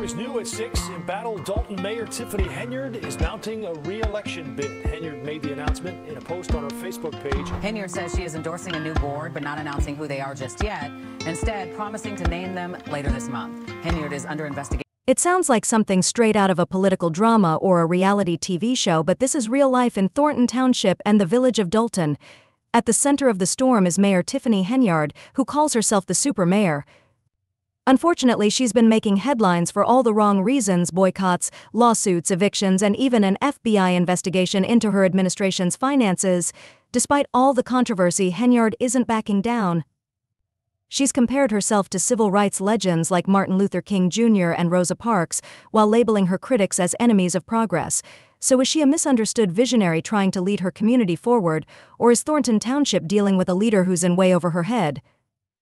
is new at 6. Embattled Dalton Mayor Tiffany Henyard is mounting a re-election bid. Henyard made the announcement in a post on her Facebook page. Henyard says she is endorsing a new board, but not announcing who they are just yet. Instead, promising to name them later this month. Henyard is under investigation. It sounds like something straight out of a political drama or a reality TV show, but this is real life in Thornton Township and the village of Dalton. At the center of the storm is Mayor Tiffany Henyard, who calls herself the super mayor. Unfortunately, she's been making headlines for all the wrong reasons: boycotts, lawsuits, evictions, and even an FBI investigation into her administration's finances. Despite all the controversy, Henyard isn't backing down. She's compared herself to civil rights legends like Martin Luther King Jr. and Rosa Parks, while labeling her critics as enemies of progress. So is she a misunderstood visionary trying to lead her community forward, or is Thornton Township dealing with a leader who's in way over her head?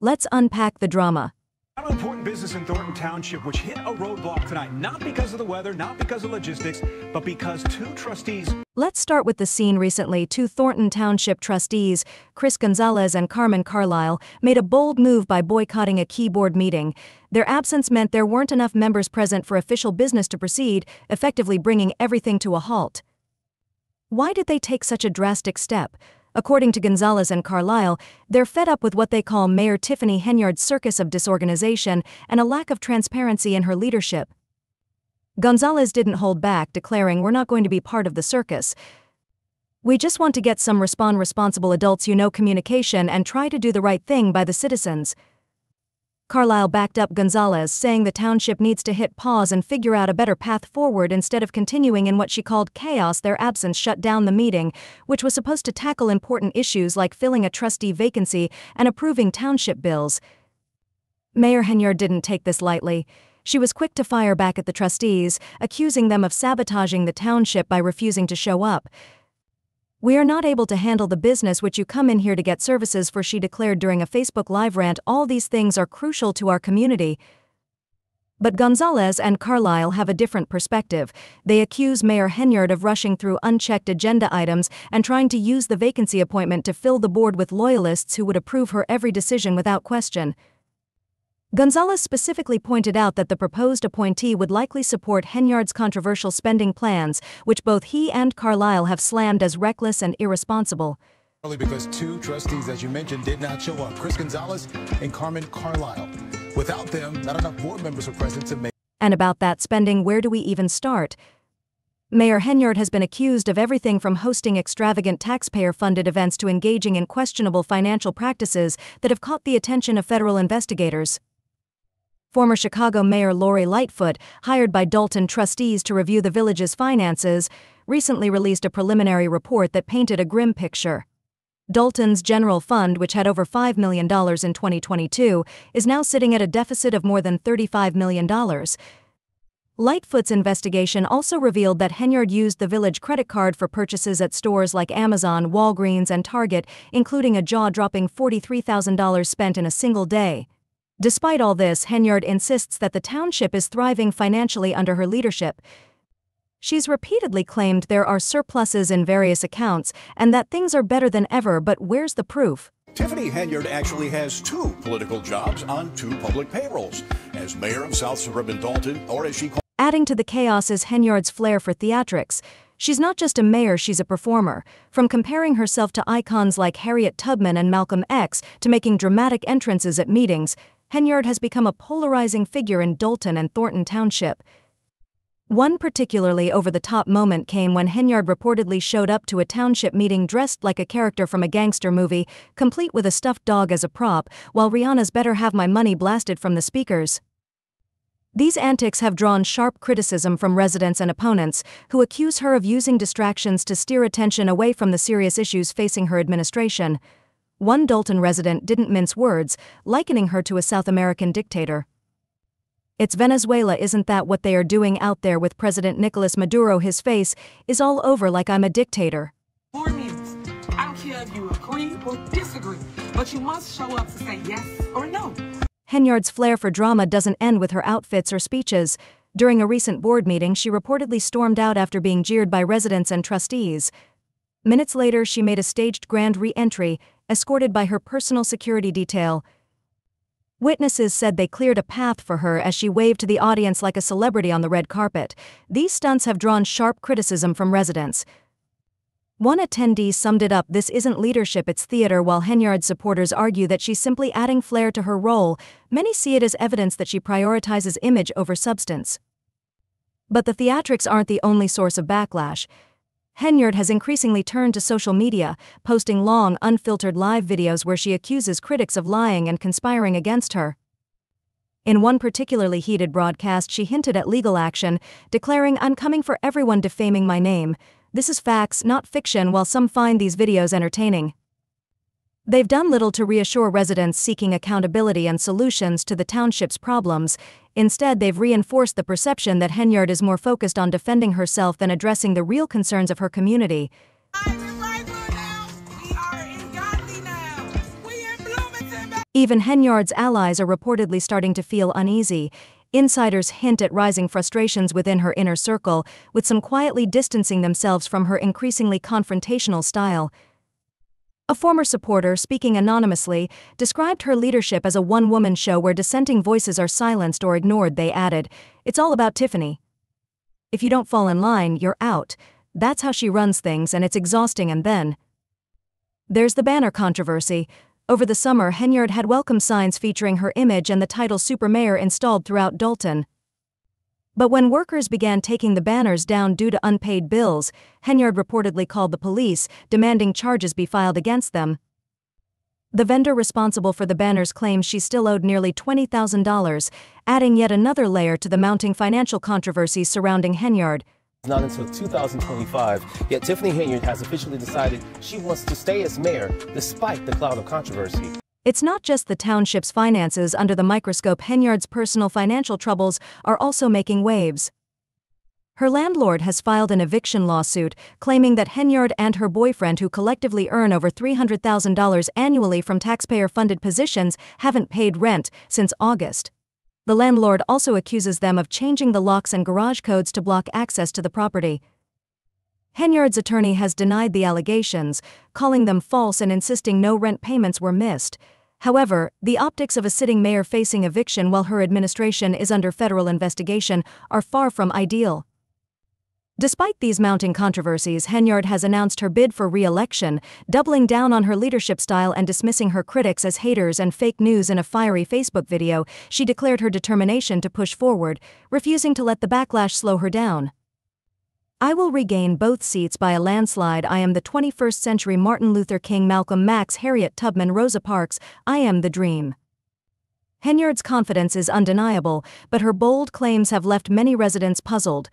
Let's unpack the drama. An important business in Thornton Township which hit a roadblock tonight, not because of the weather, not because of logistics, but because two trustees. Let's start with the scene. Recently, two Thornton Township trustees, Chris Gonzalez and Carmen Carlisle, made a bold move by boycotting a key board meeting. Their absence meant there weren't enough members present for official business to proceed, effectively bringing everything to a halt. Why did they take such a drastic step? According to Gonzalez and Carlisle, they're fed up with what they call Mayor Tiffany Henyard's circus of disorganization and a lack of transparency in her leadership. Gonzalez didn't hold back, declaring, "We're not going to be part of the circus. We just want to get some responsible adults who know communication and try to do the right thing by the citizens." Carlisle backed up Gonzalez, saying the township needs to hit pause and figure out a better path forward instead of continuing in what she called chaos. Their absence shut down the meeting, which was supposed to tackle important issues like filling a trustee vacancy and approving township bills. Mayor Henyard didn't take this lightly. She was quick to fire back at the trustees, accusing them of sabotaging the township by refusing to show up. "We are not able to handle the business which you come in here to get services for," she declared during a Facebook Live rant. "All these things are crucial to our community." But Gonzalez and Carlisle have a different perspective. They accuse Mayor Henyard of rushing through unchecked agenda items and trying to use the vacancy appointment to fill the board with loyalists who would approve her every decision without question. Gonzalez specifically pointed out that the proposed appointee would likely support Henyard's controversial spending plans, which both he and Carlisle have slammed as reckless and irresponsible. Only because two trustees, as you mentioned, did not show up: Chris Gonzalez and Carmen Carlisle. Without them, not enough board members were present to make. And about that spending, where do we even start? Mayor Henyard has been accused of everything from hosting extravagant taxpayer-funded events to engaging in questionable financial practices that have caught the attention of federal investigators. Former Chicago Mayor Lori Lightfoot, hired by Dalton trustees to review the village's finances, recently released a preliminary report that painted a grim picture. Dalton's general fund, which had over $5 million in 2022, is now sitting at a deficit of more than $35 million. Lightfoot's investigation also revealed that Henyard used the village credit card for purchases at stores like Amazon, Walgreens, and Target, including a jaw-dropping $43,000 spent in a single day. Despite all this, Henyard insists that the township is thriving financially under her leadership. She's repeatedly claimed there are surpluses in various accounts and that things are better than ever, but where's the proof? Tiffany Henyard actually has two political jobs on two public payrolls, as mayor of South Suburban Dalton, or as she calls. Adding to the chaos is Henyard's flair for theatrics. She's not just a mayor, she's a performer. From comparing herself to icons like Harriet Tubman and Malcolm X to making dramatic entrances at meetings, Henyard has become a polarizing figure in Dalton and Thornton Township. One particularly over-the-top moment came when Henyard reportedly showed up to a township meeting dressed like a character from a gangster movie, complete with a stuffed dog as a prop, while Rihanna's "Better Have My Money" blasted from the speakers. These antics have drawn sharp criticism from residents and opponents, who accuse her of using distractions to steer attention away from the serious issues facing her administration. One Dalton resident didn't mince words, likening her to a South American dictator. "It's Venezuela, isn't that what they are doing out there with President Nicolas Maduro? His face is all over like I'm a dictator." I don't care if you agree or disagree, but you must show up to say yes or no. Henyard's flair for drama doesn't end with her outfits or speeches. During a recent board meeting, she reportedly stormed out after being jeered by residents and trustees. Minutes later, she made a staged grand re-entry, escorted by her personal security detail. Witnesses said they cleared a path for her as she waved to the audience like a celebrity on the red carpet. These stunts have drawn sharp criticism from residents. One attendee summed it up: "This isn't leadership, it's theater." While Henyard's supporters argue that she's simply adding flair to her role, many see it as evidence that she prioritizes image over substance. But the theatrics aren't the only source of backlash. Henyard has increasingly turned to social media, posting long, unfiltered live videos where she accuses critics of lying and conspiring against her. In one particularly heated broadcast, she hinted at legal action, declaring, "I'm coming for everyone defaming my name. This is facts, not fiction." While some find these videos entertaining, they've done little to reassure residents seeking accountability and solutions to the township's problems. Instead, they've reinforced the perception that Henyard is more focused on defending herself than addressing the real concerns of her community. Even Henyard's allies are reportedly starting to feel uneasy. Insiders hint at rising frustrations within her inner circle, with some quietly distancing themselves from her increasingly confrontational style. A former supporter, speaking anonymously, described her leadership as a one-woman show where dissenting voices are silenced or ignored. They added, "It's all about Tiffany. If you don't fall in line, you're out. That's how she runs things, and it's exhausting." And then there's the banner controversy. Over the summer, Henyard had welcome signs featuring her image and the title "Super Mayor" installed throughout Dalton. But when workers began taking the banners down due to unpaid bills, Henyard reportedly called the police, demanding charges be filed against them. The vendor responsible for the banners claims she still owed nearly $20,000, adding yet another layer to the mounting financial controversies surrounding Henyard. Not until 2025, yet Tiffany Henyard has officially decided she wants to stay as mayor despite the cloud of controversy. It's not just the township's finances under the microscope. Henyard's personal financial troubles are also making waves. Her landlord has filed an eviction lawsuit, claiming that Henyard and her boyfriend, who collectively earn over $300,000 annually from taxpayer-funded positions, haven't paid rent since August. The landlord also accuses them of changing the locks and garage codes to block access to the property. Henyard's attorney has denied the allegations, calling them false and insisting no rent payments were missed. However, the optics of a sitting mayor facing eviction while her administration is under federal investigation are far from ideal. Despite these mounting controversies, Henyard has announced her bid for re-election, doubling down on her leadership style and dismissing her critics as haters and fake news. In a fiery Facebook video, she declared her determination to push forward, refusing to let the backlash slow her down. "I will regain both seats by a landslide. I am the 21st century Martin Luther King, Malcolm X, Harriet Tubman, Rosa Parks. I am the dream." Henyard's confidence is undeniable, but her bold claims have left many residents puzzled.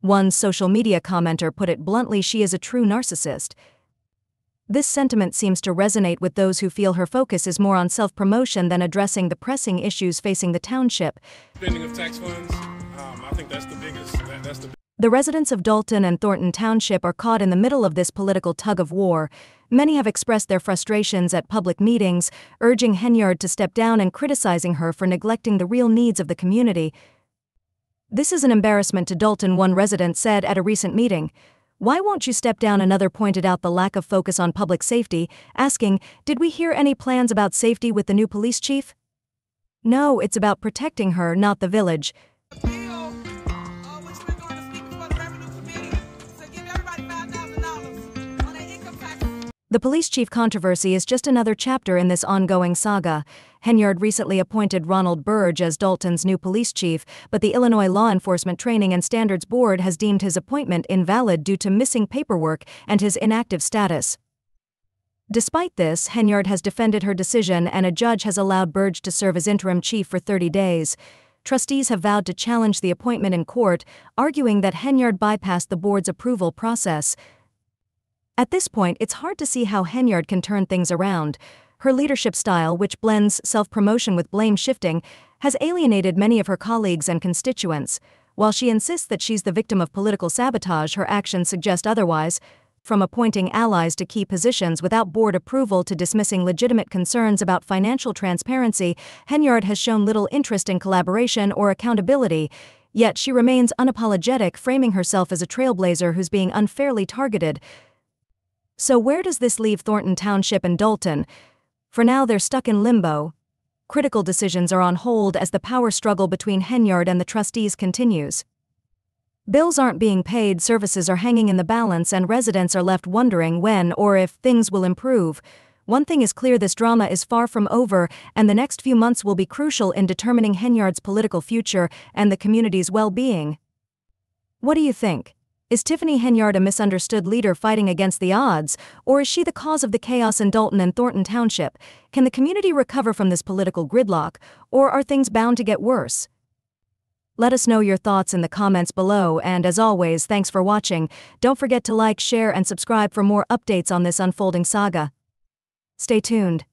One social media commenter put it bluntly: "She is a true narcissist." This sentiment seems to resonate with those who feel her focus is more on self-promotion than addressing the pressing issues facing the township. Spending of tax funds, I think that's the biggest. The residents of Dalton and Thornton Township are caught in the middle of this political tug-of-war. Many have expressed their frustrations at public meetings, urging Henyard to step down and criticizing her for neglecting the real needs of the community. "This is an embarrassment to Dalton," one resident said at a recent meeting. "Why won't you step down?" Another pointed out the lack of focus on public safety, asking, "Did we hear any plans about safety with the new police chief?" "No, it's about protecting her, not the village." The police chief controversy is just another chapter in this ongoing saga. Henyard recently appointed Ronald Burge as Dalton's new police chief, but the Illinois Law Enforcement Training and Standards Board has deemed his appointment invalid due to missing paperwork and his inactive status. Despite this, Henyard has defended her decision, and a judge has allowed Burge to serve as interim chief for 30 days. Trustees have vowed to challenge the appointment in court, arguing that Henyard bypassed the board's approval process. At this point, it's hard to see how Henyard can turn things around. Her leadership style, which blends self-promotion with blame shifting, has alienated many of her colleagues and constituents. While she insists that she's the victim of political sabotage, her actions suggest otherwise. From appointing allies to key positions without board approval to dismissing legitimate concerns about financial transparency, Henyard has shown little interest in collaboration or accountability. Yet she remains unapologetic, framing herself as a trailblazer who's being unfairly targeted. So where does this leave Thornton Township and Dalton? For now, they're stuck in limbo. critical decisions are on hold as the power struggle between Henyard and the trustees continues. Bills aren't being paid, services are hanging in the balance, and residents are left wondering when or if things will improve. One thing is clear: this drama is far from over, and the next few months will be crucial in determining Henyard's political future and the community's well-being. What do you think? Is Tiffany Henyard a misunderstood leader fighting against the odds, or is she the cause of the chaos in Dalton and Thornton Township? Can the community recover from this political gridlock, or are things bound to get worse? Let us know your thoughts in the comments below, and as always, thanks for watching. Don't forget to like, share, and subscribe for more updates on this unfolding saga. Stay tuned.